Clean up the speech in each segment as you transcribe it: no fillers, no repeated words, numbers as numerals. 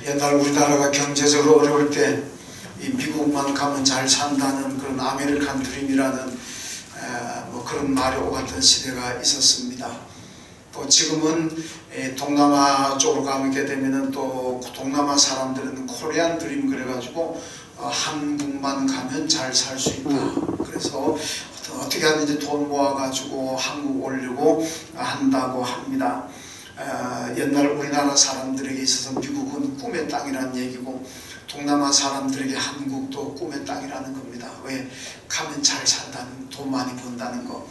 옛날 우리나라가 경제적으로 어려울 때 이 미국만 가면 잘 산다는 그런 아메리칸 드림이라는 뭐 그런 말이 오갔던 시대가 있었습니다. 또 지금은 동남아 쪽으로 가게 되면은 또 동남아 사람들은 코리안 드림 그래가지고 한국만 가면 잘 살 수 있다. 그래서 어떻게 하든지 돈 모아가지고 한국 오려고 한다고 합니다. 옛날 우리나라 사람들에게 있어서 미국은 꿈의 땅이라는 얘기고 동남아 사람들에게 한국도 꿈의 땅이라는 겁니다. 왜? 가면 잘 산다는, 돈 많이 번다는 거.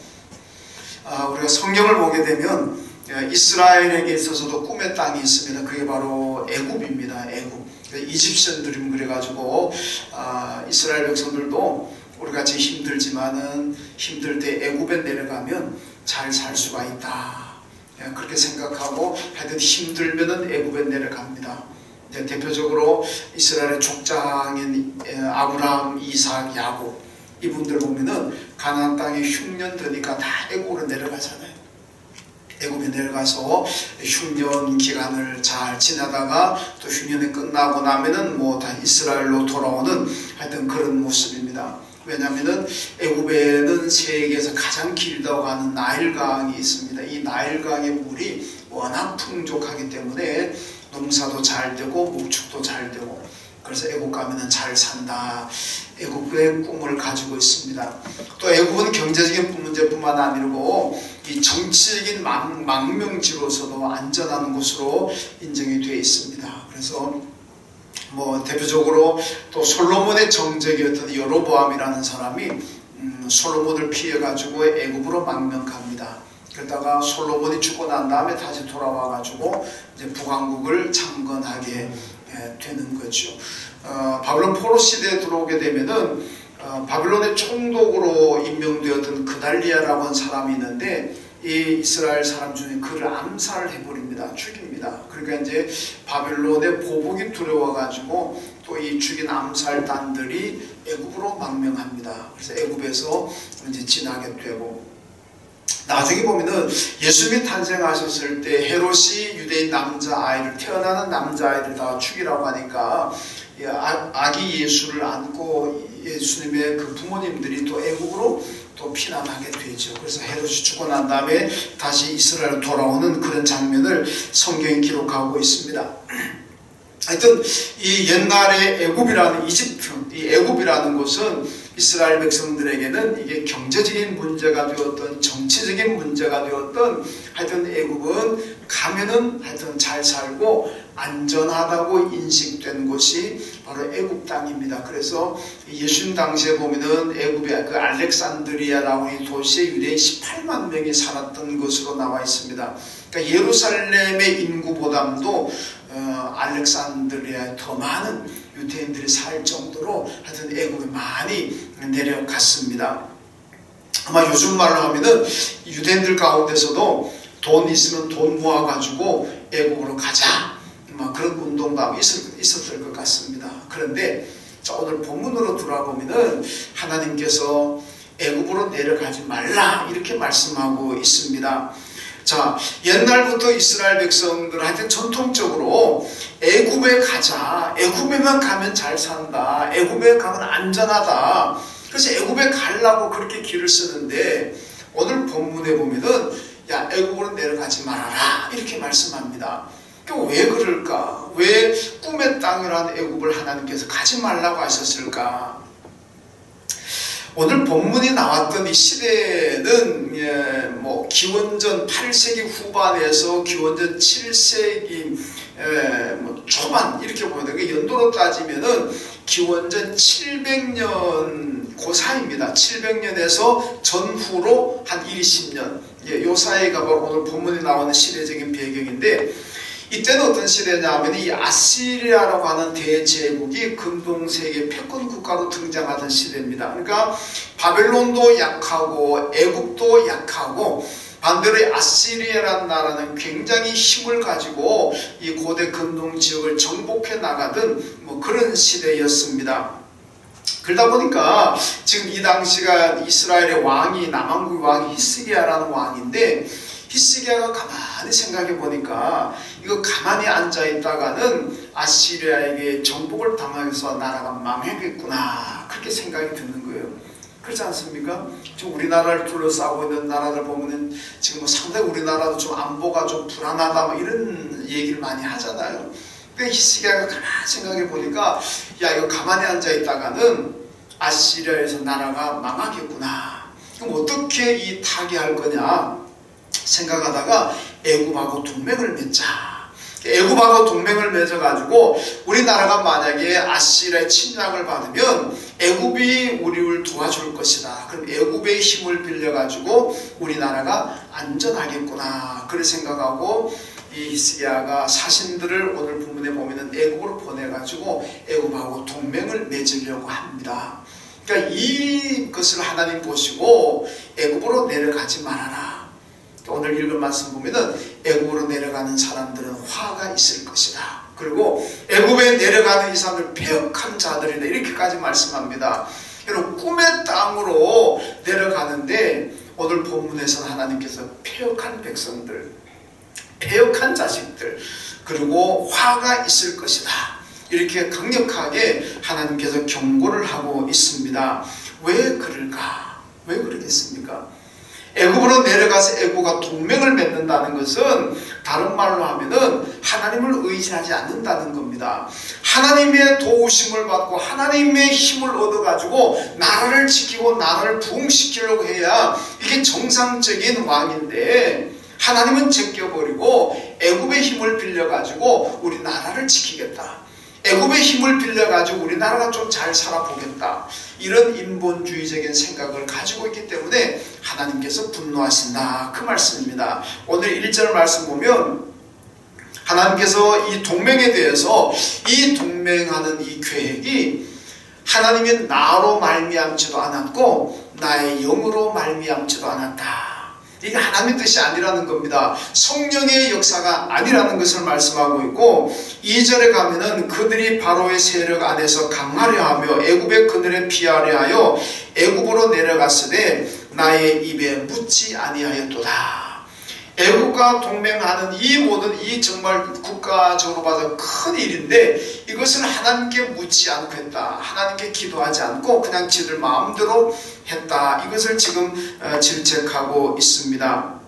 우리가 성경을 보게 되면 이스라엘에게 있어서도 꿈의 땅이 있습니다. 그게 바로 애굽입니다. 애굽. 이집션 드림 그래가지고 이스라엘 백성들도 우리같이 힘들지만은 힘들 때 애굽에 내려가면 잘 살 수가 있다. 그렇게 생각하고 하여튼 힘들면은 애굽에 내려갑니다. 대표적으로 이스라엘의 족장인 아브라함, 이삭, 야곱 이분들 보면은 가나안 땅에 흉년 드니까 다 애굽으로 내려가잖아요. 애굽에 내려가서 흉년 기간을 잘 지나다가 또 흉년이 끝나고 나면은 뭐 다 이스라엘로 돌아오는 하여튼 그런 모습입니다. 왜냐하면은 애굽에는 세계에서 가장 길다고 하는 나일강이 있습니다. 이 나일강의 물이 워낙 풍족하기 때문에 농사도 잘 되고 목축도 잘 되고 그래서 애굽 가면은 잘 산다. 애굽의 꿈을 가지고 있습니다. 또 애굽은 경제적인 문제뿐만 아니고 이 정치적인 망명지로서도 안전한 곳으로 인정이 되어 있습니다. 그래서 뭐 대표적으로 또 솔로몬의 정적이었던 여로보암이라는 사람이 솔로몬을 피해 가지고 애굽으로 망명합니다. 그러다가 솔로몬이 죽고 난 다음에 다시 돌아와 가지고 이제 북왕국을 창건하게 되는 거죠. 바빌론 포로 시대에 들어오게 되면은 바빌론의 총독으로 임명되었던 그달리아라고 하는 사람이 있는데 이 이스라엘 사람 중에 그를 암살을 해버립니다. 죽입니다. 그러니까 이제 바빌론의 보복이 두려워가지고 또 이 죽인 암살단들이 애굽으로 망명합니다. 그래서 애굽에서 이제 지나게 되고 나중에 보면은 예수님이 탄생하셨을 때 헤롯이 유대인 남자아이를 태어나는 남자아이들 다 죽이라고 하니까 아기 예수를 안고 예수님의 그 부모님들이 또 애국으로 또 피난하게 되죠. 그래서 헤롯이 죽고 난 다음에 다시 이스라엘로 돌아오는 그런 장면을 성경이 기록하고 있습니다. 하여튼 이 옛날의 애굽이라는 이집트, 이 애굽이라는 곳은 이스라엘 백성들에게는 이게 경제적인 문제가 되었던 정치적인 문제가 되었던 하여튼 애굽은 가면은 하여튼 잘 살고 안전하다고 인식된 곳이 바로 애굽 땅입니다. 그래서 예수님 당시에 보면은 애굽의 그 알렉산드리아라고 이 도시에 유대인 18만 명이 살았던 것으로 나와 있습니다. 그러니까 예루살렘의 인구보다도 알렉산드리아에 더 많은 유대인들이 살 정도로 하여튼 애굽에 많이 내려갔습니다. 아마 요즘 말로 하면은 유대인들 가운데서도 돈 있으면 돈 모아가지고 애굽으로 가자. 그런 운동감이 있었을 것 같습니다. 그런데 자, 오늘 본문으로 돌아보면은 하나님께서 애굽으로 내려가지 말라 이렇게 말씀하고 있습니다. 자, 옛날부터 이스라엘 백성들 하여튼 전통적으로 애굽에 가자. 애굽에만 가면 잘 산다. 애굽에 가면 안전하다. 그래서 애굽에 가려고 그렇게 길을 쓰는데 오늘 본문에 보면은 야, 애굽으로 내려가지 말아라 이렇게 말씀합니다. 왜 그럴까? 왜 꿈의 땅이라는 애굽을 하나님께서 가지 말라고 하셨을까? 오늘 본문이 나왔던 이 시대는 뭐 기원전 8세기 후반에서 기원전 7세기 뭐 초반 이렇게 보면 그 연도로 따지면은 기원전 700년 그 사이입니다. 700년에서 전후로 한 20년 요 사이가 바로 오늘 본문에 나오는 시대적인 배경인데 이때는 어떤 시대냐 하면 이 아시리아라고 하는 대제국이 근동세계 패권 국가로 등장하던 시대입니다. 그러니까 바벨론도 약하고 애굽도 약하고 반대로 아시리아라는 나라는 굉장히 힘을 가지고 이 고대 근동 지역을 정복해 나가던 뭐 그런 시대였습니다. 그러다 보니까 지금 이 당시가 이스라엘의 왕이 남왕국 왕이 히스기야라는 왕인데 히스기야가 가만히 생각해 보니까 이거 가만히 앉아 있다가는 아시리아에게 정복을 당해서 나라가 망하겠구나, 그렇게 생각이 드는 거예요. 그렇지 않습니까? 지금 우리나라를 둘러싸고 있는 나라들 보면은 지금 뭐 상당히 우리나라도 좀 안보가 좀 불안하다 뭐 이런 얘기를 많이 하잖아요. 근데 히스기야가 가만히 생각해 보니까 야, 이거 가만히 앉아 있다가는 아시리아에서 나라가 망하겠구나. 그럼 어떻게 이 타개할 거냐 생각하다가 애굽하고 동맹을 맺자. 애굽하고 동맹을 맺어가지고 우리나라가 만약에 아시리아의 침략을 받으면 애굽이 우리를 도와줄 것이다. 그럼 애굽의 힘을 빌려가지고 우리나라가 안전하겠구나, 그렇게 생각하고 이 히스기야가 사신들을 오늘 본문에 보면은 애굽으로 보내가지고 애굽하고 동맹을 맺으려고 합니다. 그러니까 이것을 하나님 보시고 애굽으로 내려가지 말아라. 오늘 읽은 말씀 보면은 애굽으로 내려가는 사람들은 화가 있을 것이다. 그리고 애굽에 내려가는 이 사람들 패역한 자들이다, 이렇게까지 말씀합니다. 여러분, 꿈의 땅으로 내려가는데 오늘 본문에서는 하나님께서 패역한 백성들, 패역한 자식들, 그리고 화가 있을 것이다, 이렇게 강력하게 하나님께서 경고를 하고 있습니다. 왜 그럴까? 왜 그러겠습니까? 애굽으로 내려가서 애굽과 동맹을 맺는다는 것은 다른 말로 하면은 하나님을 의지하지 않는다는 겁니다. 하나님의 도우심을 받고 하나님의 힘을 얻어가지고 나라를 지키고 나라를 부흥시키려고 해야 이게 정상적인 왕인데, 하나님은 제껴버리고 애굽의 힘을 빌려가지고 우리 나라를 지키겠다, 애굽의 힘을 빌려가지고 우리나라가 좀 잘 살아보겠다, 이런 인본주의적인 생각을 가지고 있기 때문에 하나님께서 분노하신다, 그 말씀입니다. 오늘 1절 말씀 보면 하나님께서 이 동맹에 대해서, 이 동맹하는 이 계획이 하나님의 나로 말미암지도 않았고 나의 영으로 말미암지도 않았다, 이게 하나님의 뜻이 아니라는 겁니다. 성령의 역사가 아니라는 것을 말씀하고 있고, 2절에 가면은 그들이 바로의 세력 안에서 강하려 하며 애굽의 그늘에 피하려 하여 애굽으로 내려갔으되 나의 입에 묻지 아니하였도다. 애굽과 동맹하는 이 모든, 이 정말 국가적으로 봐서 큰 일인데 이것을 하나님께 묻지 않고 했다, 하나님께 기도하지 않고 그냥 지들 마음대로 했다, 이것을 지금 질책하고 있습니다.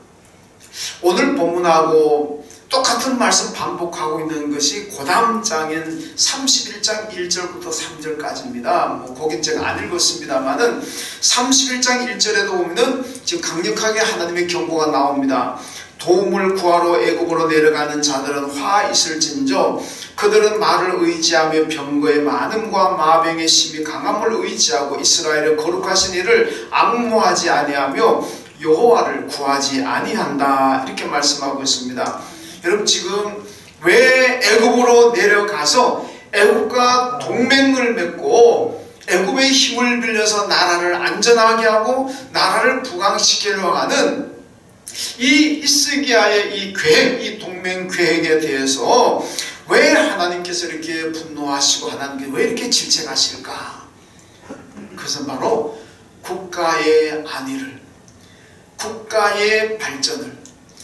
오늘 본문하고 똑같은 말씀 반복하고 있는 것이 그 다음 장인 31장 1절부터 3절까지입니다. 뭐 거긴 제가 안 읽었습니다만은 31장 1절에도 보면은 지금 강력하게 하나님의 경고가 나옵니다. 도움을 구하러 애굽으로 내려가는 자들은 화 있을진저 그들은 말을 의지하며 병거의 많음과 마병의 심히 강함을 의지하고 이스라엘의 거룩하신 이를 앙모하지 아니하며 여호와를 구하지 아니한다, 이렇게 말씀하고 있습니다. 여러분, 지금 왜 애굽으로 내려가서 애굽과 동맹을 맺고 애굽의 힘을 빌려서 나라를 안전하게 하고 나라를 부강시키려고 하는 이 히스기야의 이 계획, 이 동맹 계획에 대해서 왜 하나님께서 이렇게 분노하시고 하나님께서 왜 이렇게 질책하실까? 그것은 바로 국가의 안위를, 국가의 발전을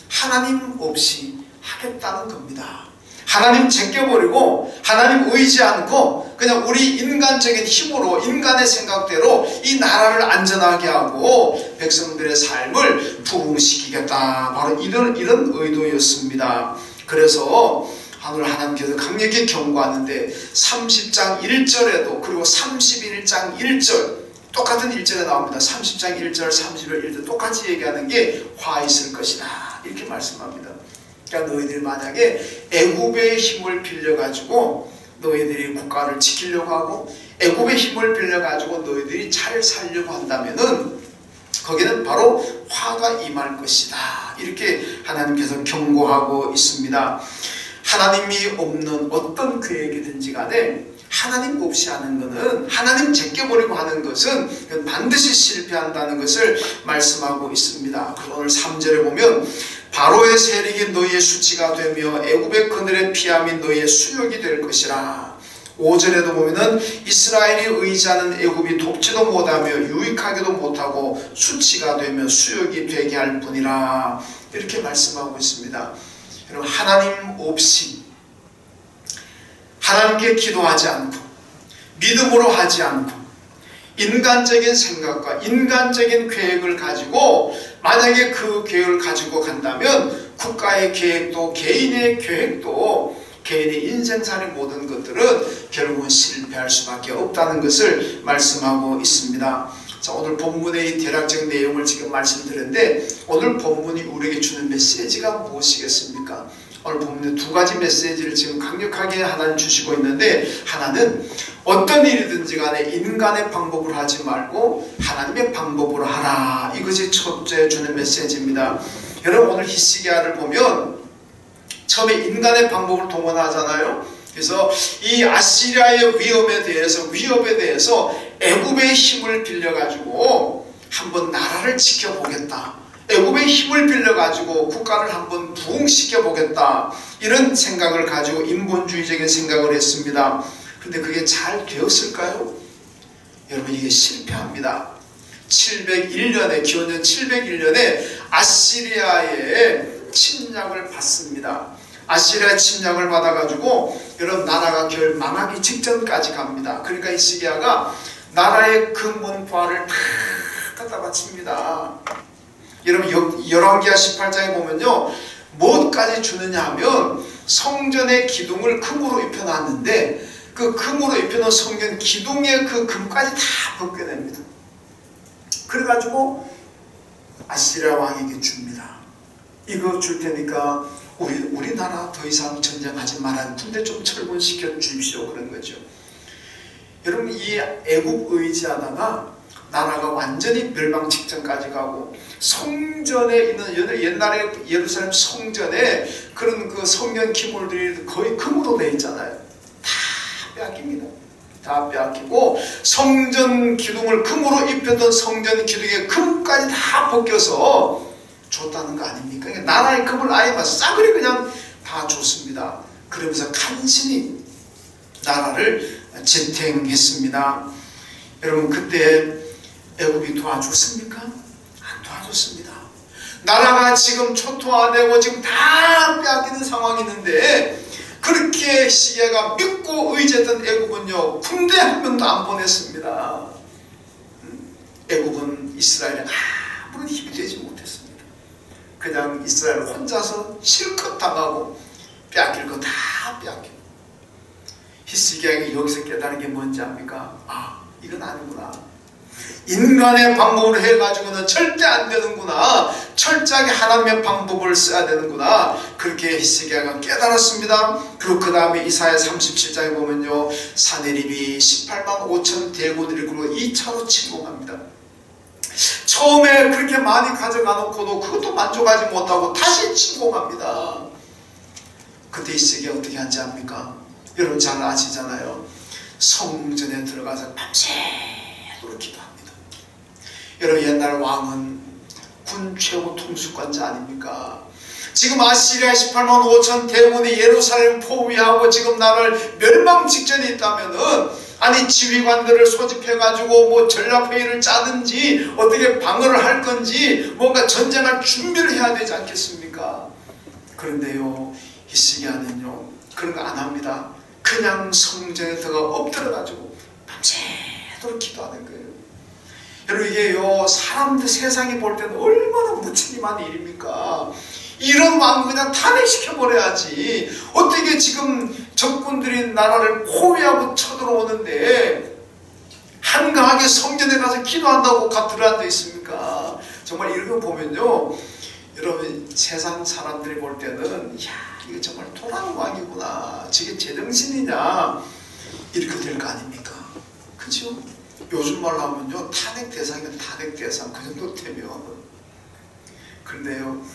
하나님 없이 하겠다는 겁니다. 하나님 제껴버리고 하나님 의지 않고 그냥 우리 인간적인 힘으로, 인간의 생각대로 이 나라를 안전하게 하고 백성들의 삶을 부흥시키겠다, 바로 이런 의도였습니다. 그래서 오늘 하나님께서 강력히 경고하는데 30장 1절에도 그리고 31장 1절 똑같은 1절에 나옵니다. 30장 1절, 31절 1절 똑같이 얘기하는 게 화 있을 것이다, 이렇게 말씀합니다. 그러니까 너희들이 만약에 애굽의 힘을 빌려가지고 너희들이 국가를 지키려고 하고 애굽의 힘을 빌려가지고 너희들이 잘 살려고 한다면은 거기는 바로 화가 임할 것이다, 이렇게 하나님께서 경고하고 있습니다. 하나님이 없는 어떤 계획이든지 간에 하나님 없이 하는 것은, 하나님 제껴버리고 하는 것은 반드시 실패한다는 것을 말씀하고 있습니다. 오늘 3절에 보면 바로의 세력이 너희의 수치가 되며 애굽의 그늘의 피함이 너희의 수욕이 될 것이라. 5절에도 보면은 이스라엘이 의지하는 애굽이 돕지도 못하며 유익하기도 못하고 수치가 되며 수욕이 되게 할 뿐이라. 이렇게 말씀하고 있습니다. 여러분, 하나님 없이 하나님께 기도하지 않고 믿음으로 하지 않고 인간적인 생각과 인간적인 계획을 가지고 만약에 그 계획을 가지고 간다면 국가의 계획도 개인의 계획도 개인의 인생살이 모든 것들은 결국은 실패할 수밖에 없다는 것을 말씀하고 있습니다. 자, 오늘 본문의 대략적 내용을 지금 말씀드렸는데 오늘 본문이 우리에게 주는 메시지가 무엇이겠습니까? 오늘 본문에 두 가지 메시지를 지금 강력하게 하나는 주시고 있는데, 하나는 어떤 일이든지 간에 인간의 방법으로 하지 말고 하나님의 방법으로 하라, 이것이 첫째 주는 메시지입니다. 여러분, 오늘 히스기야를 보면 처음에 인간의 방법을 동원하잖아요. 그래서 이 아시리아의 위협에 대해서 애굽의 힘을 빌려가지고 한번 나라를 지켜보겠다, 애굽의 힘을 빌려가지고 국가를 한번 부흥시켜보겠다, 이런 생각을 가지고 인본주의적인 생각을 했습니다. 그런데 그게 잘 되었을까요? 여러분, 이게 실패합니다. 701년에 기원전 701년에 아시리아의 침략을 받습니다. 아시리아 침략을 받아가지고 여러분, 나라가 망하기 직전까지 갑니다. 그러니까 히스기야가 나라의 근본부활을 다 갖다 바칩니다. 여러분, 열왕기하 18장에 보면요, 무엇까지 주느냐 하면 성전의 기둥을 금으로 입혀놨는데 그 금으로 입혀놓은 성전 기둥의 그 금까지 다 벗겨냅니다. 그래가지고 아시리아 왕에게 줍니다. 이거 줄 테니까 우리나라 더 이상 전쟁하지 말아야 군대 좀 철분시켜 주십시오, 그런 거죠. 여러분, 이 애국 의지하다가 나라가 완전히 멸망 직전까지 가고 성전에 있는 옛날에 예루살렘 성전에 그런 그 성전 기물들이 거의 금으로 되어 있잖아요. 다 빼앗깁니다. 다 빼앗기고 성전 기둥을 금으로 입혔던 성전 기둥의 금까지 다 벗겨서 줬다는 거 아닙니까? 그러니까 나라의 금을 아예 싸그리 그냥 다 줬습니다. 그러면서 간신히 나라를 지탱했습니다. 여러분, 그때 애굽이 도와줬습니까? 안 도와줬습니다. 나라가 지금 초토화되고 지금 다 빼앗기는 상황이 있는데 그렇게 히스기야가 믿고 의지했던 애굽은요, 군대 한 명도 안 보냈습니다. 애굽은 이스라엘에 아무런 힘이 되지 못했습니다. 그냥 이스라엘 혼자서 실컷 당하고 빼앗길 거 다 빼앗기고. 히스기야가 여기서 깨달은 게 뭔지 압니까? 아, 이건 아니구나. 인간의 방법으로 해가지고는 절대 안 되는구나. 철저하게 하나님의 방법을 써야 되는구나. 그렇게 히스기야가 깨달았습니다. 그리고 그 다음에 이사야 37장에 보면요, 사내립이 18만 5천 대군을 이끌고 2차로 침공합니다. 처음에 그렇게 많이 가져가 놓고도 그것도 만족하지 못하고 다시 침공합니다. 그때 히스기야 어떻게 한지 압니까? 여러분 잘 아시잖아요. 성전에 들어가서 밤새도록 기도합니다. 여러분, 옛날 왕은 군 최고 통수권자 아닙니까? 지금 아시리아 18만 5천 대군이 예루살렘 포위하고 지금 나라를 멸망 직전에 있다면은, 아니 지휘관들을 소집해가지고 뭐 전략회의를 짜든지 어떻게 방어를 할 건지 뭔가 전쟁할 준비를 해야 되지 않겠습니까? 그런데요, 히스기야는요 그런 거 안 합니다. 그냥 성전에 들어가 엎드려가지고 밤새도록 기도하는 거예요. 여러분, 이게요, 사람들 세상이 볼 때는 얼마나 무책임한 일입니까? 이런 왕 그냥 탄핵시켜버려야지. 어떻게 지금 적군들이 나라를 포위하고 쳐들어오는데 한가하게 성전에 가서 기도한다고 들어앉아 있습니까? 정말 이런 거 보면요, 여러분, 세상 사람들이 볼 때는 야, 이거 정말 도란 왕이구나, 저게 제정신이냐, 이렇게 될 거 아닙니까? 그죠? 요즘 말로 하면요, 탄핵 대상이면 탄핵 대상, 그 정도 되면. 그런데요,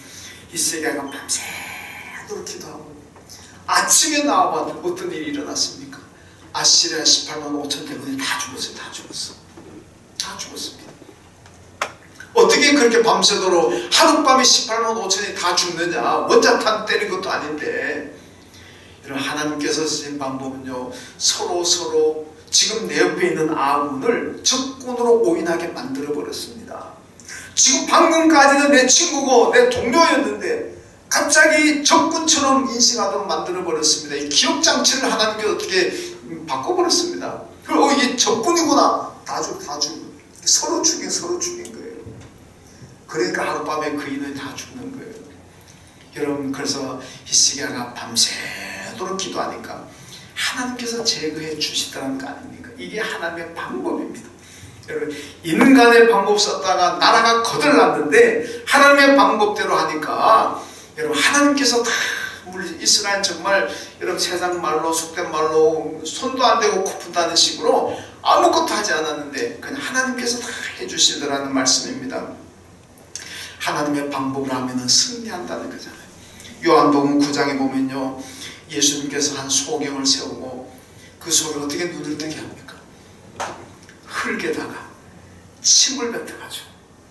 히스기야가 밤새도록 기도하고 아침에 나와봐 어떤 일이 일어났습니까? 아시리아 18만 5천 대군이 다 죽었어요. 다 죽었어. 다 죽었습니다. 어떻게 그렇게 밤새도록 하룻밤에 18만 5천이 다 죽느냐? 원자탄 때린 것도 아닌데. 여러분, 하나님께서 쓰신 방법은요, 서로 지금 내 옆에 있는 아군을 적군으로 오인하게 만들어 버렸습니다. 지금 방금까지는 내 친구고 내 동료였는데 갑자기 적군처럼 인식하도록 만들어버렸습니다. 이 기억장치를 하나님께 어떻게 바꿔버렸습니다. 그리고 이게 적군이구나. 다 죽고 서로 죽인 거예요. 그러니까 하룻밤에 그 인은 다 죽는 거예요. 여러분, 그래서 히스기야가 밤새도록 기도하니까 하나님께서 제거해 주시더라는 거 아닙니까? 이게 하나님의 방법입니다. 여러분, 인간의 방법 썼다가 나라가 거들났는데 하나님의 방법대로 하니까 여러분, 하나님께서 다 우리 이스라엘 정말 여러분 세상 말로 속된 말로 손도 안 대고 코푼다는 식으로 아무것도 하지 않았는데 그냥 하나님께서 다 해주시더라는 말씀입니다. 하나님의 방법을 하면은 승리한다는 거잖아요. 요한복음 9장에 보면요, 예수님께서 한 소경을 세우고 그 소경을 어떻게 눈을 뜨게 합니까? 흙에다가 침을 뱉어가지고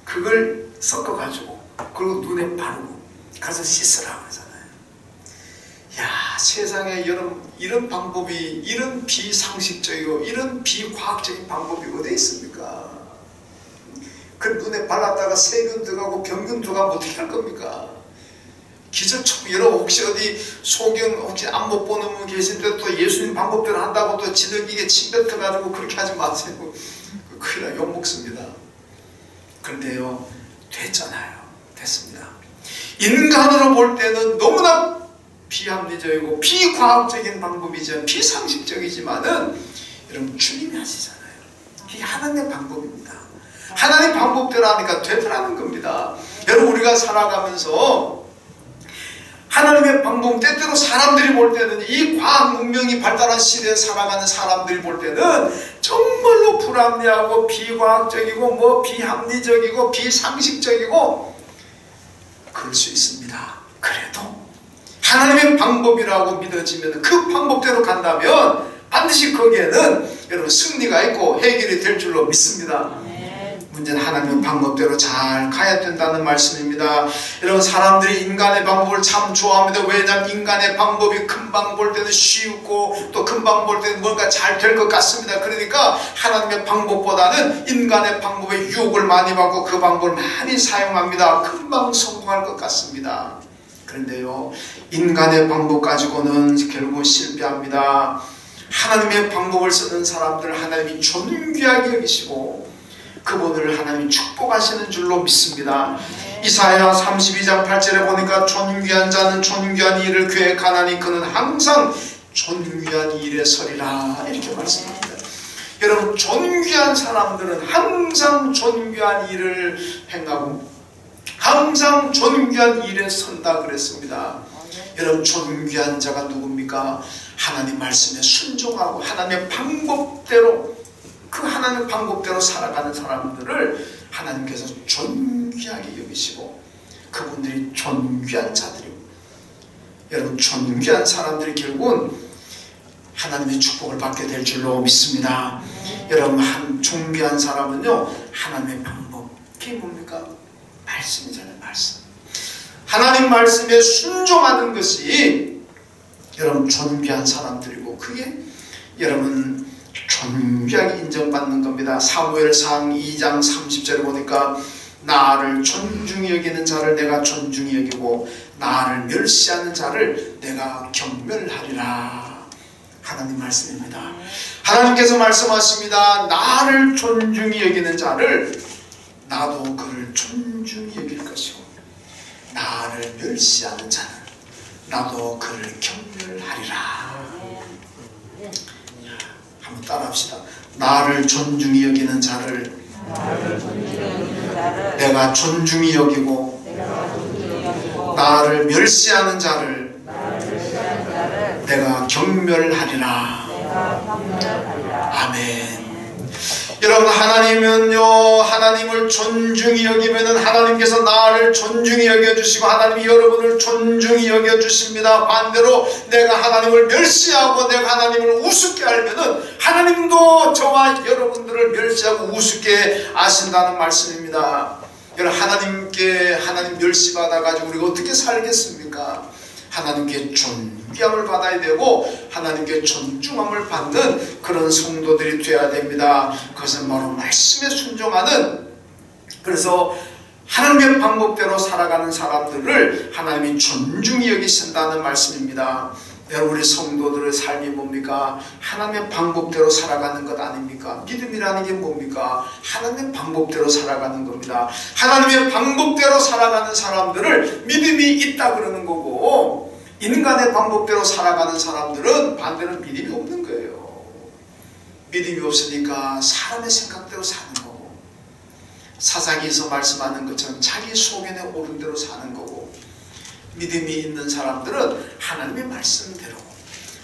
그걸 섞어가지고 그리고 눈에 바르고 가서 씻으라 그러잖아요. 야, 세상에 여러분, 이런 방법이, 이런 비상식적이고 이런 비과학적인 방법이 어디 있습니까? 그 눈에 발랐다가 세균 들어가고 병균 들어가면 어떻게 할 겁니까? 기적처럼 여러분 혹시 어디 소경 혹시 안 못 보는 분 계신데 또 예수님 방법대로 한다고 또 지들끼리 침 뱉어가지고 그렇게 하지 마세요. 큰일 나, 욕먹습니다. 그런데요, 됐잖아요. 됐습니다. 인간으로 볼 때는 너무나 비합리적이고 비과학적인 방법이죠. 비상식적이지만은 여러분 주님이 하시잖아요. 이게 하나님의 방법입니다. 하나님 방법대로 하니까 되더라는 겁니다. 여러분, 우리가 살아가면서 하나님의 방법, 때때로 사람들이 볼 때는 이 과학 문명이 발달한 시대에 살아가는 사람들이 볼 때는 정말로 불합리하고 비과학적이고 뭐 비합리적이고 비상식적이고 그럴 수 있습니다. 그래도 하나님의 방법이라고 믿어지면 그 방법대로 간다면 반드시 거기에는 여러분 승리가 있고 해결이 될 줄로 믿습니다. 문제는 하나님의 방법대로 잘 가야 된다는 말씀입니다. 여러분, 사람들이 인간의 방법을 참 좋아합니다. 왜냐하면 인간의 방법이 금방 볼 때는 쉽고 또 금방 볼 때는 뭔가 잘 될 것 같습니다. 그러니까 하나님의 방법보다는 인간의 방법에 유혹을 많이 받고 그 방법을 많이 사용합니다. 금방 성공할 것 같습니다. 그런데요, 인간의 방법 가지고는 결국 실패합니다. 하나님의 방법을 쓰는 사람들 하나님이 존귀하게 여기시고 그분을 하나님이 축복하시는 줄로 믿습니다. 이사야 32장 8절에 보니까 존귀한 자는 존귀한 일을 계획하나니 그는 항상 존귀한 일에 서리라, 이렇게 말씀합니다. 여러분, 존귀한 사람들은 항상 존귀한 일을 행하고 항상 존귀한 일에 선다 그랬습니다. 여러분, 존귀한 자가 누굽니까? 하나님 말씀에 순종하고 하나님의 방법대로, 그 하나님 방법대로 살아가는 사람들을 하나님께서 존귀하게 여기시고 그분들이 존귀한 자들이고, 여러분, 존귀한 사람들이 결국은 하나님의 축복을 받게 될 줄로 믿습니다. 여러분, 한 존귀한 사람은요, 하나님의 방법, 그게 뭡니까? 말씀이잖아요. 말씀. 하나님 말씀에 순종하는 것이 여러분 존귀한 사람들이고, 그게 여러분 존귀하게 인정받는 겁니다. 사무엘상 2장 30절에 보니까 나를 존중히 여기는 자를 내가 존중히 여기고 나를 멸시하는 자를 내가 경멸하리라. 하나님 말씀입니다. 하나님께서 말씀하십니다. 나를 존중히 여기는 자를 나도 그를 존중히 여길 것이고 나를 멸시하는 자는 나도 그를 경멸하리라. 한번 따라합시다. 나를 존중히 여기는 자를 내가 존중히 여기고 나를 멸시하는 자를 내가 경멸하리라. 아멘. 여러분, 하나님은요, 하나님을 존중히 여기면은 하나님께서 나를 존중히 여겨주시고 하나님이 여러분을 존중히 여겨주십니다. 반대로 내가 하나님을 멸시하고 내가 하나님을 우습게 알면은 하나님도 저와 여러분들을 멸시하고 우습게 아신다는 말씀입니다. 여러분, 하나님 멸시받아가지고 우리가 어떻게 살겠습니까? 하나님께 존귀함을 받아야 되고 하나님께 존중함을 받는 그런 성도들이 되어야 됩니다. 그것은 바로 말씀에 순종하는, 그래서 하나님의 방법대로 살아가는 사람들을 하나님이 존중히 여기신다는 말씀입니다. 여러분, 우리 성도들의 삶이 뭡니까? 하나님의 방법대로 살아가는 것 아닙니까? 믿음이라는 게 뭡니까? 하나님의 방법대로 살아가는 겁니다. 하나님의 방법대로 살아가는 사람들을 믿음이 있다 그러는 거고, 인간의 방법대로 살아가는 사람들은 반대로 믿음이 없는 거예요. 믿음이 없으니까 사람의 생각대로 사는 거고, 사사기에서 말씀하는 것처럼 자기 소견에 오른 대로 사는 거고, 믿음이 있는 사람들은 하나님의 말씀대로,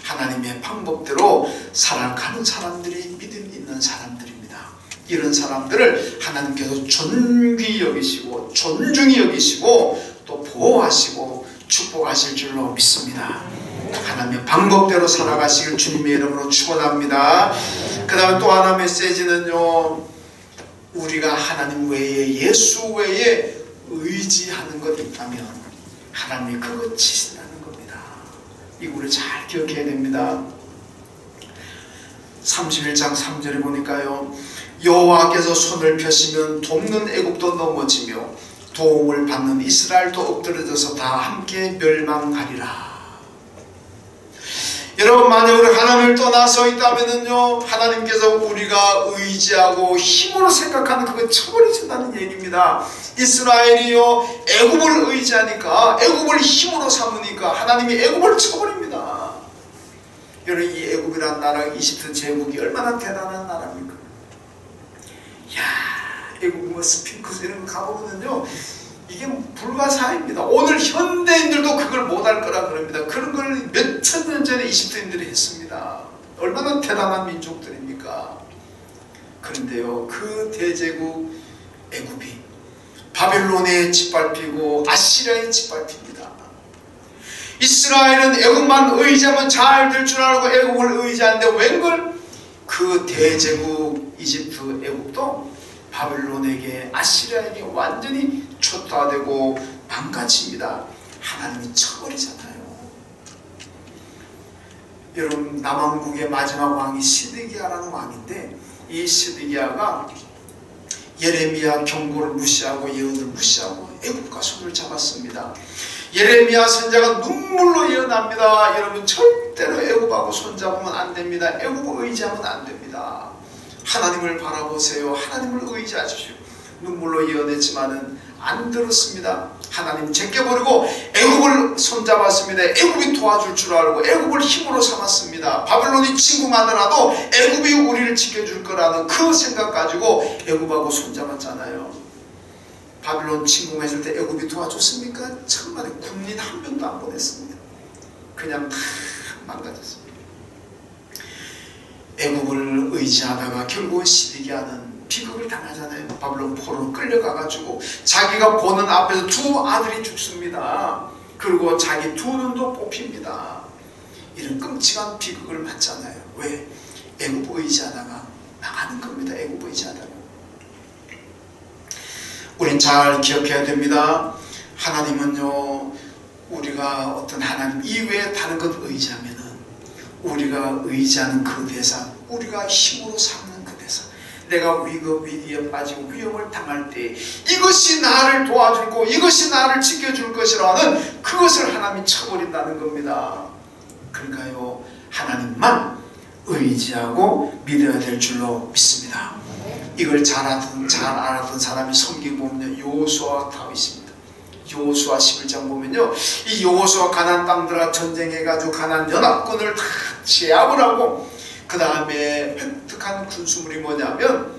하나님의 방법대로 살아가는 사람들이 믿음이 있는 사람들입니다. 이런 사람들을 하나님께서 존귀히 여기시고 존중히 여기시고 또 보호하시고 축복하실 줄로 믿습니다. 하나님의 방법대로 살아가시길 주님의 이름으로 축원합니다. 그 다음에 또 하나 메시지는요, 우리가 하나님 외에, 예수 외에 의지하는 것 있다면 하나님이 그거 지신다는 겁니다. 이거 우리 잘 기억해야 됩니다. 31장 3절에 보니까요, 여호와께서 손을 펴시면 돕는 애굽도 넘어지며 도움을 받는 이스라엘도 엎드려져서 다 함께 멸망하리라. 여러분, 만약 우리 하나님을 떠나서 있다면요, 하나님께서 우리가 의지하고 힘으로 생각하는 그거 쳐버리신다는 얘기입니다. 이스라엘이요, 애굽을 의지하니까, 애굽을 힘으로 삼으니까 하나님이 애굽을 쳐버립니다. 여러분, 이 애굽이란 나라, 이집트 제국이 얼마나 대단한 나라입니까? 야, 애굽 뭐 스핑크스 이런 거 가보면요, 이게 불가사의입니다. 오늘 현대인들도 그걸 못할 거라 그럽니다. 그런 걸 몇천 년 전에 이집트인들이 했습니다. 얼마나 대단한 민족들입니까? 그런데요, 그 대제국 애굽이 바벨론에 짓밟히고 아시리아에 짓밟힙니다. 이스라엘은 애굽만 의지하면 잘 될 줄 알고 애굽을 의지하는데 웬걸 그 대제국 이집트 애굽도 바벨론에게, 아시리아에게 완전히 초토화되고 망가집니다. 하나님이 쳐버리잖아요. 여러분, 남왕국의 마지막 왕이 시드기야라는 왕인데, 이 시드기야가 예레미야 경고를 무시하고 예언을 무시하고 애굽과 손을 잡았습니다. 예레미야 선지자가 눈물로 예언합니다. 여러분, 절대로 애굽하고 손잡으면 안 됩니다. 애굽을 의지하면 안 됩니다. 하나님을 바라보세요. 하나님을 의지하십시오. 눈물로 예언했지만은 안 들었습니다. 하나님 제껴버리고 애굽을 손잡았습니다. 애굽이 도와줄 줄 알고 애굽을 힘으로 삼았습니다. 바벨론이 침공하더라도 애굽이 우리를 지켜줄 거라는 그 생각 가지고 애굽하고 손잡았잖아요. 바벨론 침공했을 때 애굽이 도와줬습니까? 천만에 군인 한 명도 안 보냈습니다. 그냥 다 망가졌습니다. 애굽을 의지하다가 결국은 시드기야는 비극을 당하잖아요. 바벨론 포로로 끌려가가지고 자기가 보는 앞에서 두 아들이 죽습니다. 그리고 자기 두 눈도 뽑힙니다. 이런 끔찍한 비극을 맞잖아요. 왜? 애굽 의지하다가 나가는 겁니다. 애굽 의지하다가. 우린 잘 기억해야 됩니다. 하나님은요, 우리가 어떤 하나님 이외에 다른 것 의지하면은 우리가 의지하는 그 대상, 우리가 힘으로 삼는 그 대상, 내가 위기에 빠지고 위험을 당할 때 이것이 나를 도와주고 이것이 나를 지켜줄 것이라는 그것을 하나님이 쳐버린다는 겁니다. 그러니까요, 하나님만 의지하고 믿어야 될 줄로 믿습니다. 이걸 잘 알았던 사람이 성경 보면 여호수아와 다윗입니다. 여호수아 11장 보면요, 이 여호수아 가나안 땅들과 전쟁해가지고 가나안 연합군을 다 제압을 하고 그 다음에 획득한 군수물이 뭐냐면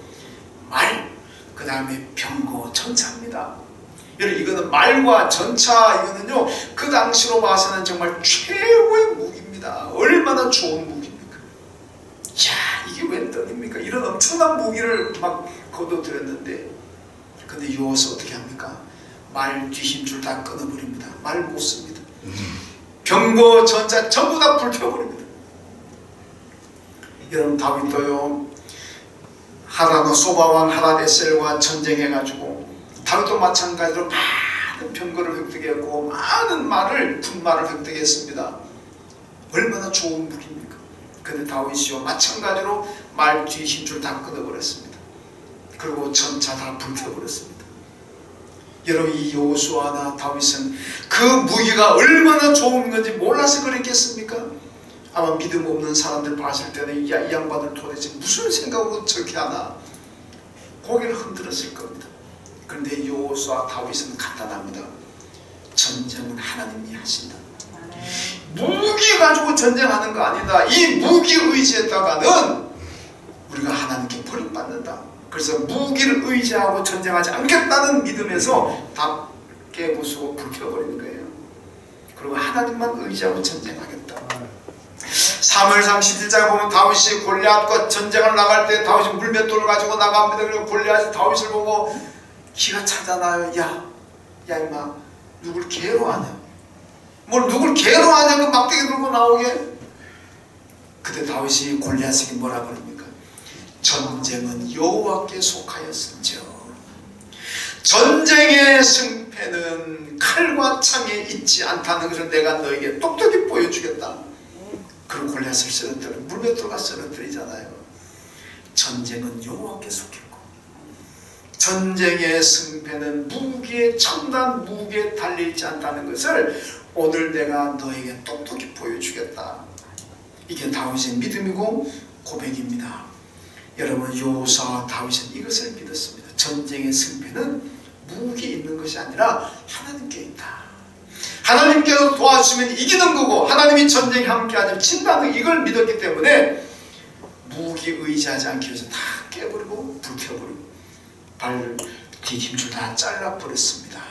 말, 그 다음에 병거, 전차입니다. 여러분, 이거는 말과 전차, 이거는요 그 당시로 봐서는 정말 최고의 무기입니다. 얼마나 좋은 무기입니까? 야, 이게 웬 떡입니까? 이런 엄청난 무기를 막 거둬들였는데, 근데 여호수아 어떻게 합니까? 말 뒤힘줄 다 끊어버립니다. 말 못 씁니다. 병거, 전차 전부 다 불태워버립니다. 여러분, 다윗도요, 소바왕 하다데셀과 전쟁해가지고 다윗도 마찬가지로 많은 병거를 획득했고 많은 군말을 획득했습니다. 얼마나 좋은 무기입니까? 근데 다윗이요, 마찬가지로 말 뒤 힘줄 다 끊어버렸습니다. 그리고 전차 다 불태워버렸습니다. 여러분, 이 여호수아나 다윗은 그 무기가 얼마나 좋은 건지 몰라서 그랬겠습니까? 아마 믿음 없는 사람들 봤을 때는 이 양반들 도대체 무슨 생각으로 저렇게 하나 고개를 흔들었을 겁니다. 그런데 여호수아 다윗은 간단합니다. 전쟁은 하나님이 하신다. 무기 가지고 전쟁하는 거 아니다. 이 무기 의지했다가는 우리가 하나님께 버림받는다. 그래서 무기를 의지하고 전쟁하지 않겠다는 믿음에서 다 깨부수고 불켜버리는 거예요. 그리고 하나님만 의지하고 전쟁하겠다. 사무엘상 11장에 보면 다윗이 골리앗과 전쟁을 나갈 때 다윗이 물맷돌을 가지고 나갑니다. 그리고 골리앗이 다윗을 보고 기가 차잖아요. 야 임마, 누굴 괴로워하냐? 뭘 누굴 괴로워하냐? 그 막대기 들고 나오게. 그때 다윗이 골리앗에게 뭐라 그럽니까? 전쟁은 여호와께 속하였은지요. 전쟁의 승패는 칼과 창에 있지 않다는 것을 내가 너에게 똑똑히 보여주겠다. 그리고 골리앗을 쓰러뜨려 물맷돌과 쓰러뜨리잖아요. 전쟁은 여호와께 속했고 전쟁의 승패는 무기에, 첨단 무기에 달려있지 않다는 것을 오늘 내가 너에게 똑똑히 보여주겠다. 이게 다윗의 믿음이고 고백입니다. 여러분, 여호수아와 다윗은 이것을 믿었습니다. 전쟁의 승패는 무기에 있는 것이 아니라 하나님께 있다. 하나님께서 도와주시면 이기는 거고 하나님이 전쟁에 함께하지 친다는 이걸 믿었기 때문에 무기 의지하지 않기 위해서 다 깨버리고 불켜버리고 발 뒤힘줄 다 잘라버렸습니다.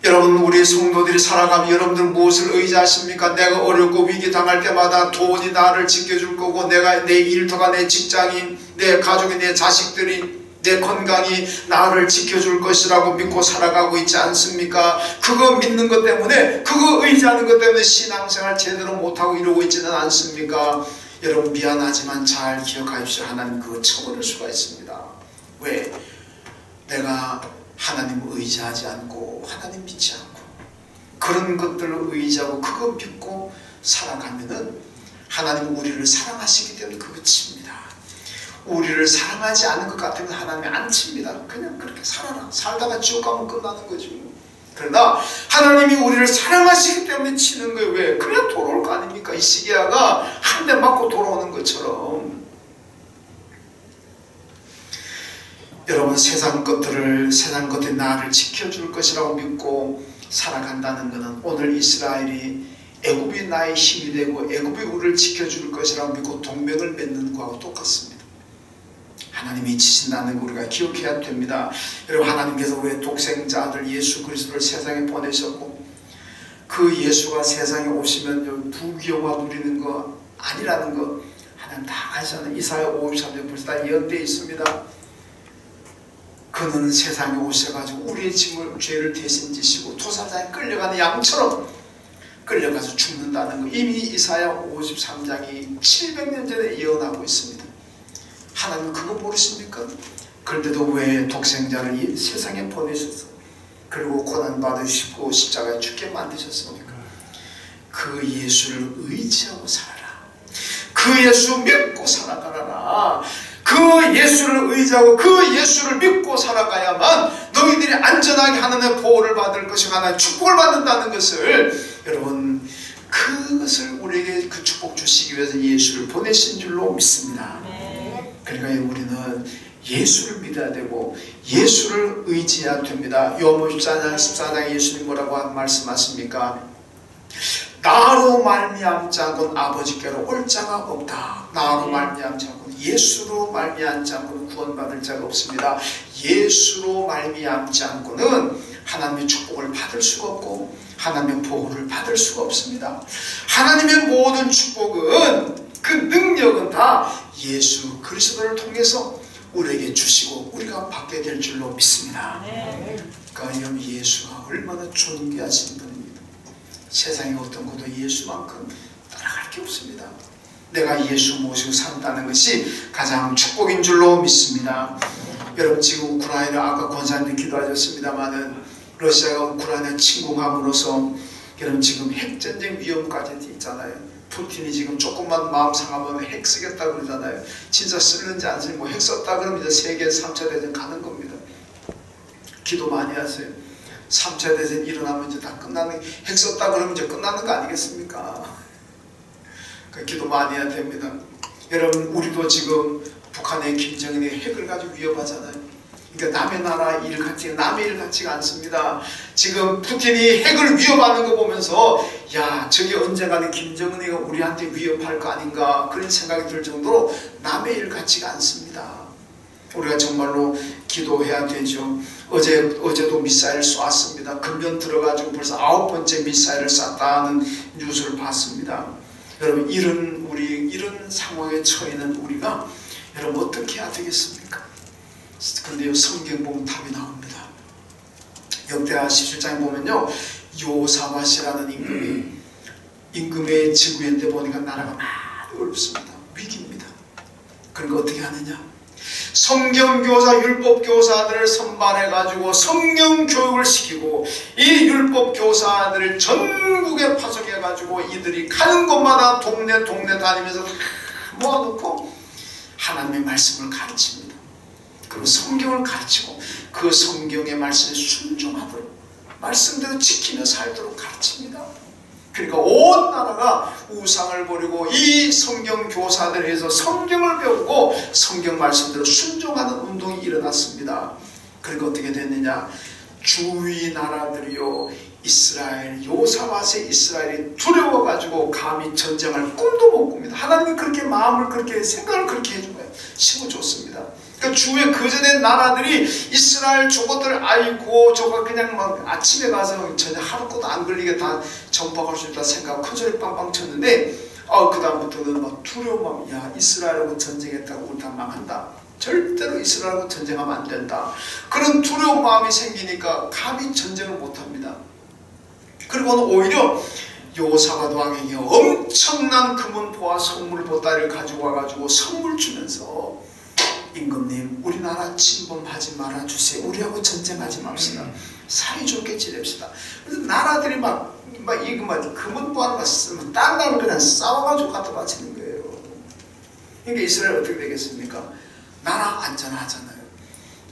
여러분, 우리 성도들이 살아가면 여러분들 무엇을 의지하십니까? 내가 어렵고 위기 당할 때마다 돈이 나를 지켜줄 거고 내가 내 일터가, 내 직장이, 내 가족이, 내 자식들이, 내 건강이 나를 지켜줄 것이라고 믿고 살아가고 있지 않습니까? 그거 믿는 것 때문에, 그거 의지하는 것 때문에 신앙생활 제대로 못하고 이러고 있지는 않습니까? 여러분, 미안하지만 잘 기억하십시오. 하나님 그거 처벌할 수가 있습니다. 왜? 내가 하나님을 의지하지 않고 하나님 믿지 않고 그런 것들을 의지하고 그거 믿고 살아가면은 하나님은 우리를 사랑하시기 때문에 그거 칩니다. 우리를 사랑하지 않은 것 같으면 하나님이 안 칩니다. 그냥 그렇게 살아라. 살다가 지옥 가면 끝나는 거지. 그러나 하나님이 우리를 사랑하시기 때문에 치는 거예요. 왜? 그래야 돌아올 거 아닙니까? 이 시기야가 한 대 맞고 돌아오는 것처럼. 여러분, 세상 것들이 나를 지켜줄 것이라고 믿고 살아간다는 것은 오늘 이스라엘이 애굽이 나의 힘이 되고 애굽이 우리를 지켜줄 것이라고 믿고 동맹을 맺는 거하고 똑같습니다. 하나님이 지신다는 거 우리가 기억해야 됩니다. 여러분, 하나님께서 우리의 독생자 아들 예수 그리스도를 세상에 보내셨고 그 예수가 세상에 오시면 부귀영화 누리는 거 아니라는 거 하나님 다 아시잖아요. 이사야 53장 벌써 다 예언되어 있습니다. 그는 세상에 오셔가지고 우리의 죄를 대신 지시고 토사장에 끌려가는 양처럼 끌려가서 죽는다는 거 이미 이사야 53장이 700년 전에 예언하고 있습니다. 하나님 그거 모르십니까? 그런데도 왜 독생자를 이 세상에 보내셔서 그리고 고난받으시고 십자가에 죽게 만드셨습니까? 그 예수를 의지하고 살아라. 그 예수 믿고 살아가라. 그 예수를 의지하고 그 예수를 믿고 살아가야만 너희들이 안전하게 하나님의 보호를 받을 것이고 하나님의 축복을 받는다는 것을, 여러분, 그것을 우리에게 그 축복 주시기 위해서 예수를 보내신 줄로 믿습니다. 그러니까 우리는 예수를 믿어야 되고 예수를 의지해야 됩니다. 요한복음 14장 예수님 뭐라고 말씀하십니까? 나로 말미암지 않고는 아버지께로 올 자가 없다. 나로 말미암지 않고는, 예수로 말미암지 않고는 구원받을 자가 없습니다. 예수로 말미암지 않고는 하나님의 축복을 받을 수가 없고 하나님의 보호를 받을 수가 없습니다. 하나님의 모든 축복은, 그 능력은 다 예수 그리스도를 통해서 우리에게 주시고 우리가 받게 될 줄로 믿습니다. 그러니까 예수가 얼마나 존귀하신 분입니다. 세상에 어떤 것도 예수만큼 따라갈 게 없습니다. 내가 예수 모시고 산다는 것이 가장 축복인 줄로 믿습니다. 여러분, 지금 우크라이나, 아까 권사님들 기도하셨습니다마는 러시아가 우크라이나 침공함으로써 여러분 지금 핵전쟁 위험까지 있잖아요. 푸틴이 지금 조금만 마음 상하면 핵 쓰겠다 그러잖아요. 진짜 쓰는지 안 쓰는지, 핵 썼다 그러면 이제 세계 3차 대전 가는 겁니다. 기도 많이 하세요. 3차 대전 일어나면 이제 다 끝나는, 핵 썼다 그러면 이제 끝나는 거 아니겠습니까? 그 기도 많이 해야 됩니다. 여러분, 우리도 지금 북한의 김정은이 핵을 가지고 위협하잖아요. 그러니까 남의 나라 일 같지가, 남의 일 같지가 않습니다. 지금 푸틴이 핵을 위협하는 거 보면서 야, 저게 언젠가는 김정은이가 우리한테 위협할 거 아닌가 그런 생각이 들 정도로 남의 일 같지가 않습니다. 우리가 정말로 기도해야 되죠. 어제도 미사일 쐈습니다. 금년 들어가지고 벌써 9번째 미사일을 쐈다는 뉴스를 봤습니다. 여러분, 이런 상황에 처해있는 우리가 여러분 어떻게 해야 되겠습니까? 근데요, 성경 보면 답이 나옵니다. 역대하 17장에 보면요, 요사밧이라는 임금의 지구인데 보니까 나라가 많이 어렵습니다. 위기입니다. 그러니까 어떻게 하느냐? 성경교사, 율법교사들을 선발해가지고 성경교육을 시키고 이 율법교사들을 전국에 파송해가지고 이들이 가는 곳마다 동네 다니면서 다 모아놓고 하나님의 말씀을 가르칩니다. 그리고 성경을 가르치고 그 성경의 말씀에 순종하도록 말씀대로 지키며 살도록 가르칩니다. 그러니까 온 나라가 우상을 버리고 이 성경 교사들에 의해서 성경을 배우고 성경 말씀대로 순종하는 운동이 일어났습니다. 그러니까 어떻게 됐느냐? 주위 나라들이요, 이스라엘, 요사밧의 이스라엘이 두려워가지고 감히 전쟁할 꿈도 못 꿉니다. 하나님이 그렇게 마음을 그렇게 생각을 그렇게 해준 거예요. 심어줬습니다. 그러니까 주위에 그전에 나라들이 이스라엘 저것들 아이고 저거 그냥 막 아침에 가서 저녁 하루도 안 걸리게 다 정복할 수 있다 생각하고 큰소리 빵빵 쳤는데 그 다음부터는 막 두려움만, 야, 이스라엘하고 전쟁했다고 우리 다 망한다. 절대로 이스라엘하고 전쟁하면 안 된다. 그런 두려운 마음이 생기니까 감히 전쟁을 못합니다. 그리고는 오히려 요사밧 왕에게 엄청난 금은보와 성물 보따리를 가지고 와가지고 선물 주면서 임금님, 우리나라 침범하지 말아주세요. 우리하고 전쟁하지 맙시다. 사이좋게 지냅시다. 그래서 나라들이 금은보화를 막 쓰면 딴 나라는 그냥 싸워가지고 갖다 바치는 거예요. 그러니까 이스라엘 어떻게 되겠습니까? 나라 안전하잖아요.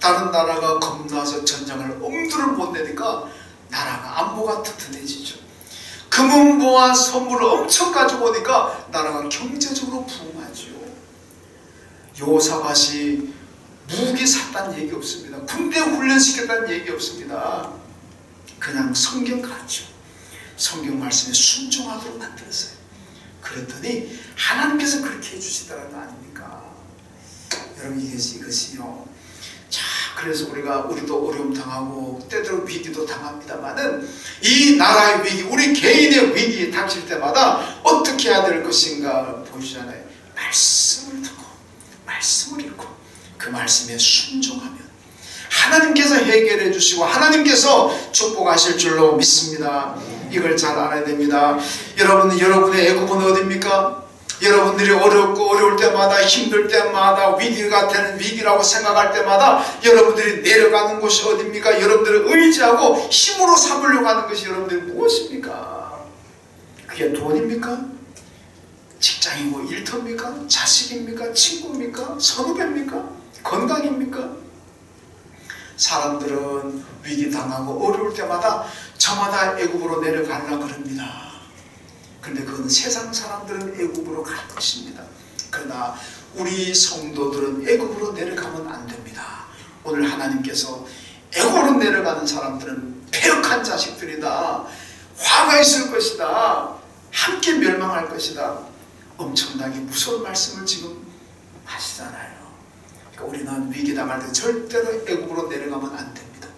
다른 나라가 겁나서 전쟁을 엄두를 못 내니까 나라가 안보가 튼튼해지죠. 금은보화 선물을 엄청 가지고 오니까 나라가 경제적으로 부흥하죠. 요사밧이 무기 샀다는 얘기 없습니다. 군대 훈련시켰다는 얘기 없습니다. 그냥 성경 가르치고 성경 말씀에 순종하도록 만들었어요. 그랬더니 하나님께서 그렇게 해주시더라는 거 아닙니까? 여러분, 이것이요. 자, 그래서 우리도 어려움 당하고 때때로 위기도 당합니다만은 이 나라의 위기, 우리 개인의 위기 닥칠 때마다 어떻게 해야 될 것인가 보이잖아요. 말씀을 듣고 말씀을 읽고 그 말씀에 순종하면 하나님께서 해결해 주시고 하나님께서 축복하실 줄로 믿습니다. 이걸 잘 알아야 됩니다. 여러분의 애굽은 어디입니까? 여러분들이 어렵고 어려울 때마다, 힘들 때마다, 위기가 되는 위기라고 생각할 때마다 여러분들이 내려가는 곳이 어디입니까? 여러분들을 의지하고 힘으로 삼으려고 하는 것이 여러분들이 무엇입니까? 그게 돈입니까? 직장이고 일터입니까? 자식입니까? 친구입니까? 선후배입니까? 건강입니까? 사람들은 위기 당하고 어려울 때마다 저마다 애굽으로 내려가려고 합니다. 그런데 그건 세상 사람들은 애굽으로 갈 것입니다. 그러나 우리 성도들은 애굽으로 내려가면 안 됩니다. 오늘 하나님께서 애굽으로 내려가는 사람들은 패역한 자식들이다. 화가 있을 것이다. 함께 멸망할 것이다. 엄청나게 무서운 말씀을 지금 하시잖아요. 그러니까 우리는 위기 당할 때 절대로 애굽으로 내려가면 안 됩니다.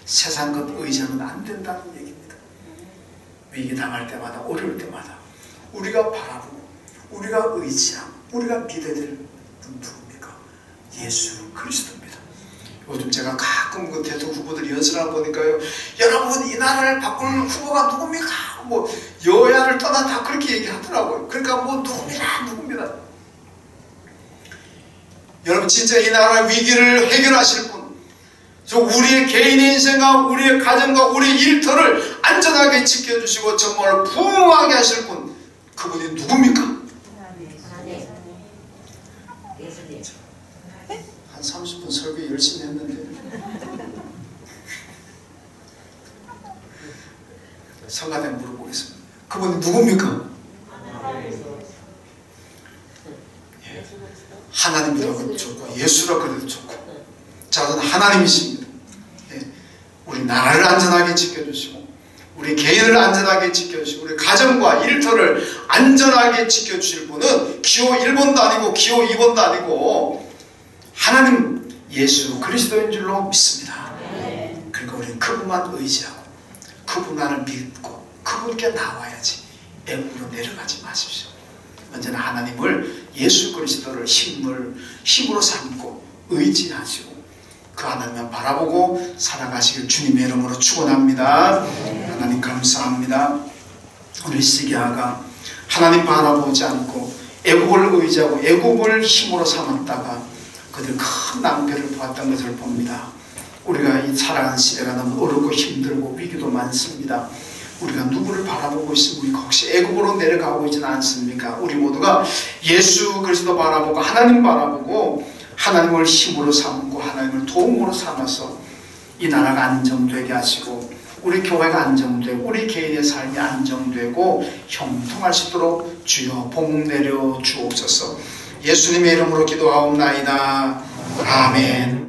세상 것 의지하면 안 된다는 얘기입니다. 위기 당할 때마다, 어려울 때마다 우리가 바라보고 우리가 의지하고 우리가 믿어야 될 분 누굽니까? 예수 그리스도입니다. 요즘 제가 가끔 그 대통령 후보들 연설을 보니까요, 여러분 이 나라를 바꿀 후보가 누굽니까? 뭐 여야를 떠나 다 그렇게 얘기하더라고요. 그러니까 뭐 누굽니다. 여러분, 진짜 이 나라 위기를 해결하실 분, 저 우리의 개인의 인생과 우리의 가정과 우리의 일터를 안전하게 지켜주시고 정말 부흥하게 하실 분, 그분이 누굽니까? 한 30분 설교 열심히 했는데 성가대 물어보겠습니다. 그분이 누굽니까? 하나님이라고 해도 좋고 예수라고 해도 좋고, 자, 그건 하나님이십니다. 우리 나라를 안전하게 지켜주시고 우리 개인을 안전하게 지켜주시고 우리 가정과 일터를 안전하게 지켜주실 분은 기호 1번도 아니고 기호 2번도 아니고 하나님 예수 그리스도인 줄로 믿습니다. 그러니까 우리는 그분만 의지하고 그분만을 믿고 그분께 나와야지 애국으로 내려가지 마십시오. 언제나 하나님을 예수 그리스도를 힘으로 삼고 의지하시고 그 하나님만 바라보고 살아가시길 주님의 이름으로 축원합니다. 하나님 감사합니다. 우리 시기아가 하나님 바라보지 않고 애국을 의지하고 애국을 힘으로 삼았다가 그들 큰 낭패를 보았던 것을 봅니다. 우리가 이 살아가는 시대가 너무 어렵고 힘들고 위기도 많습니다. 우리가 누구를 바라보고 있습니까? 혹시 애국으로 내려가고 있지는 않습니까? 우리 모두가 예수 그리스도 바라보고 하나님 바라보고 하나님을 힘으로 삼고 하나님을 도움으로 삼아서 이 나라가 안정되게 하시고 우리 교회가 안정되고 우리 개인의 삶이 안정되고 형통할 수 있도록 주여 복 내려 주옵소서. 예수님의 이름으로 기도하옵나이다. 아멘.